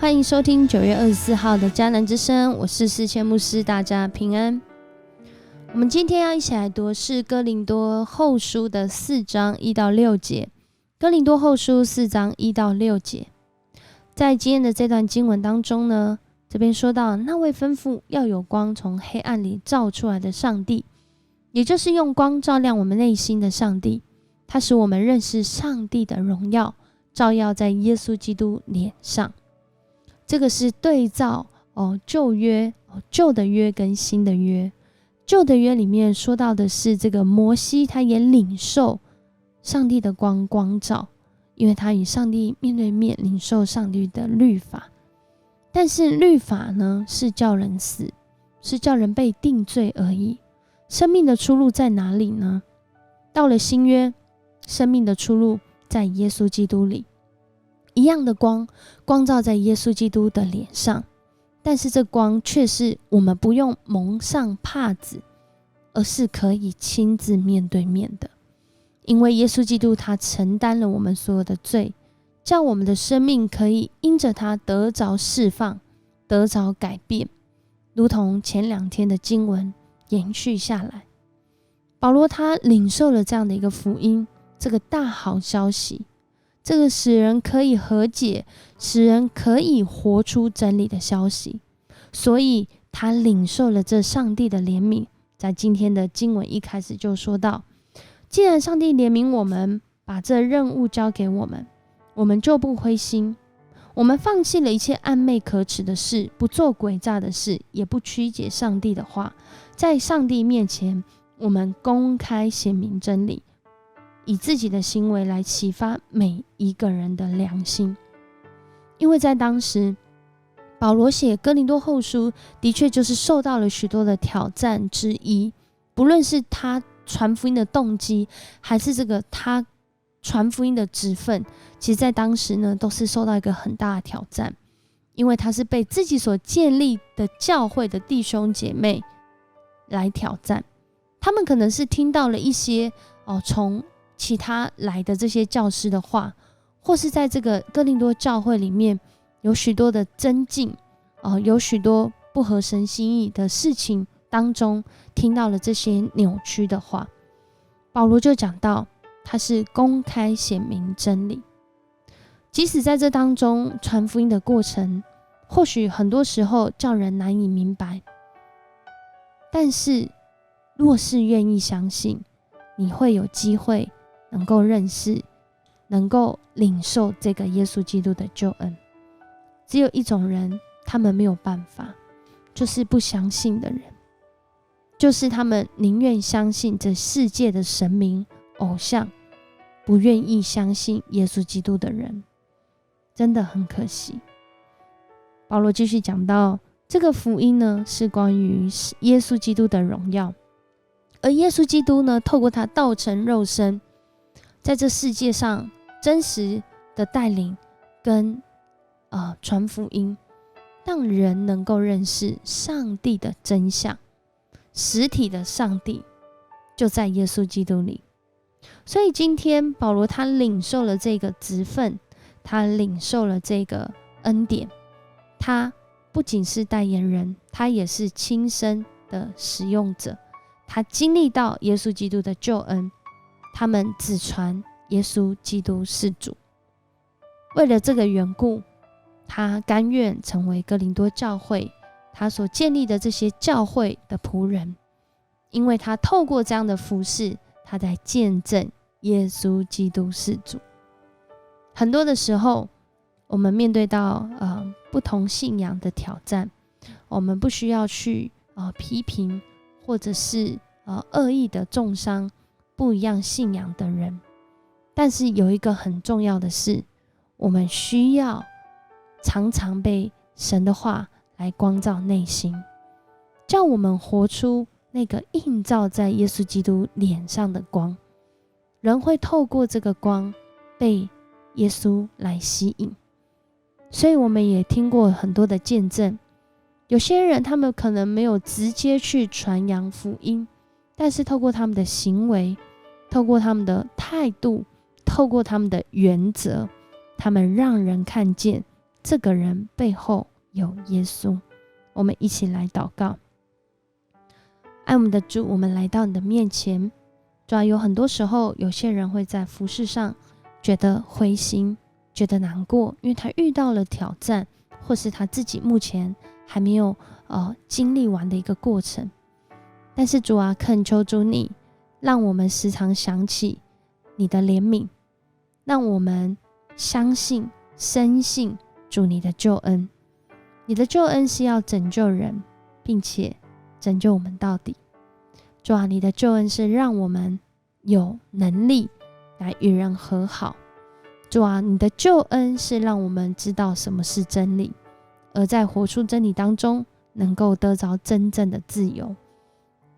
欢迎收听9月24号的迦南之声，我是世谦牧师，大家平安。我们今天要一起来读是哥林多后书的4章1到6节。哥林多后书4章1到6节，在今天的这段经文当中呢，这边说到那位吩咐要有光从黑暗里照出来的上帝，也就是用光照亮我们内心的上帝，他使我们认识上帝的荣耀照耀在耶稣基督脸上。这个是对照旧约旧的约跟新的约。旧的约里面说到的是这个摩西，他也领受上帝的光照，因为他与上帝面对面领受上帝的律法。但是律法呢，是叫人死，是叫人被定罪而已。生命的出路在哪里呢？到了新约，生命的出路在耶稣基督里。一样的光照在耶稣基督的脸上，但是这光却是我们不用蒙上帕子，而是可以亲自面对面的。因为耶稣基督他承担了我们所有的罪，叫我们的生命可以因着他得着释放，得着改变，如同前2天的经文延续下来。保罗他领受了这样的一个福音，这个大好消息，这个使人可以和解，使人可以活出真理的消息，所以他领受了这上帝的怜悯。在今天的经文一开始就说到，既然上帝怜悯我们，把这任务交给我们，我们就不灰心，我们放弃了一切暧昧可耻的事，不做诡诈的事，也不曲解上帝的话，在上帝面前我们公开显明真理，以自己的行为来启发每一个人的良心。因为在当时保罗写哥林多后书的确就是受到了许多的挑战之一，不论是他传福音的动机，还是这个他传福音的职分，其实在当时呢都是受到一个很大的挑战。因为他是被自己所建立的教会的弟兄姐妹来挑战，他们可能是听到了一些从其他来的这些教师的话，或是在这个哥林多教会里面有许多的争竞，有许多不合神心意的事情当中，听到了这些扭曲的话。保罗就讲到他是公开显明真理，即使在这当中传福音的过程或许很多时候叫人难以明白，但是若是愿意相信，你会有机会能够认识，能够领受这个耶稣基督的救恩。只有一种人他们没有办法，就是不相信的人，就是他们宁愿相信这世界的神明偶像，不愿意相信耶稣基督的人，真的很可惜。保罗继续讲到，这个福音呢是关于耶稣基督的荣耀，而耶稣基督呢透过他道成肉身，在这世界上真实的带领跟传福音，让人能够认识上帝的真相，实体的上帝就在耶稣基督里。所以今天保罗他领受了这个职分，他领受了这个恩典，他不仅是代言人，他也是亲身的使用者，他经历到耶稣基督的救恩，他们只传耶稣基督是主。为了这个缘故，他甘愿成为哥林多教会他所建立的这些教会的仆人，因为他透过这样的服事，他在见证耶稣基督是主。很多的时候我们面对到不同信仰的挑战，我们不需要去批评或者是恶意的中伤不一样信仰的人，但是有一个很重要的是，我们需要常常被神的话来光照内心，叫我们活出那个映照在耶稣基督脸上的光。人会透过这个光被耶稣来吸引。所以我们也听过很多的见证，有些人他们可能没有直接去传扬福音，但是透过他们的行为，透过他们的态度，透过他们的原则，他们让人看见这个人背后有耶稣。我们一起来祷告。爱我们的主，我们来到你的面前。主啊，有很多时候有些人会在服事上觉得灰心，觉得难过，因为他遇到了挑战，或是他自己目前还没有经历完的一个过程。但是主啊，恳求主你让我们时常想起你的怜悯，让我们相信深信主你的救恩。你的救恩是要拯救人，并且拯救我们到底。主啊，你的救恩是让我们有能力来与人和好。主啊，你的救恩是让我们知道什么是真理，而在活出真理当中能够得着真正的自由，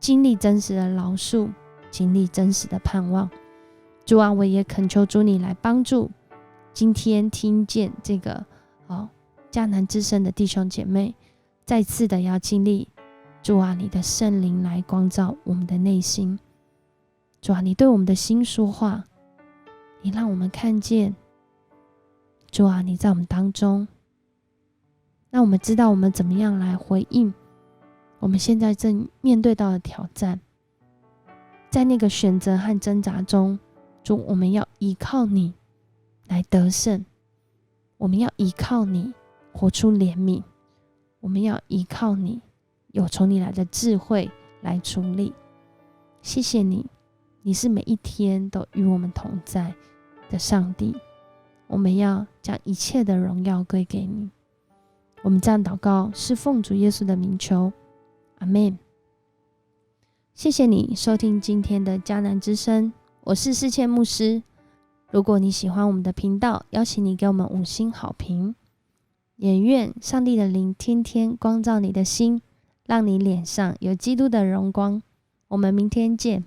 经历真实的饶恕，经历真实的盼望。主啊，我也恳求主你来帮助今天听见这个迦南之声的弟兄姐妹，再次的要经历主啊，你的圣灵来光照我们的内心。主啊，你对我们的心说话，你让我们看见主啊，你在我们当中，让我们知道我们怎么样来回应我们现在正面对到的挑战。在那个选择和挣扎中，主，我们要依靠你来得胜，我们要依靠你活出怜悯，我们要依靠你有从你来的智慧来处理。谢谢你，你是每一天都与我们同在的上帝，我们要将一切的荣耀归给你。我们这样祷告是奉主耶稣的名求，阿们。谢谢你收听今天的迦南之声，我是世谦牧师。如果你喜欢我们的频道，邀请你给我们5星好评。也愿上帝的灵天天光照你的心，让你脸上有基督的荣光。我们明天见。